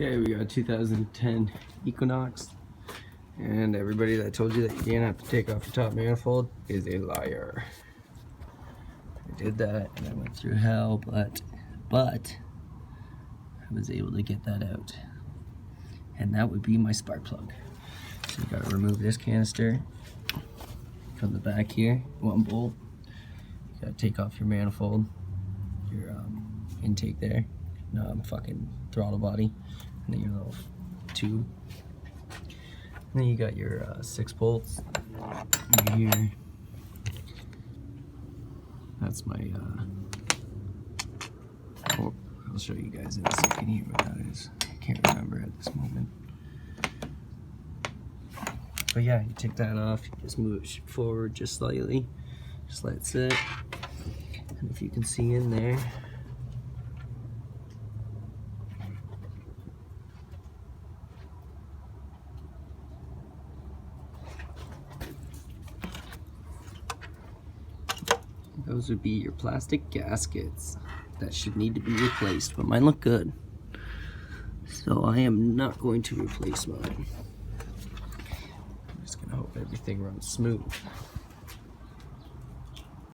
Okay, we got 2010 Equinox, and everybody that told you that you're gonna have to take off your top manifold is a liar. I did that and I went through hell, but I was able to get that out, and that would be my spark plug. So you gotta remove this canister from the back here, one bolt. You gotta take off your manifold, your intake there, fucking throttle body, and then your little tube. And then you got your 6 bolts over here. That's my I'll show you guys in a second here what that is. I can't remember at this moment. But yeah, you take that off, you just move it forward just slightly, just let it sit. And if you can see in there, those would be your plastic gaskets that should need to be replaced, but mine look good, so I am not going to replace mine. I'm just gonna hope everything runs smooth.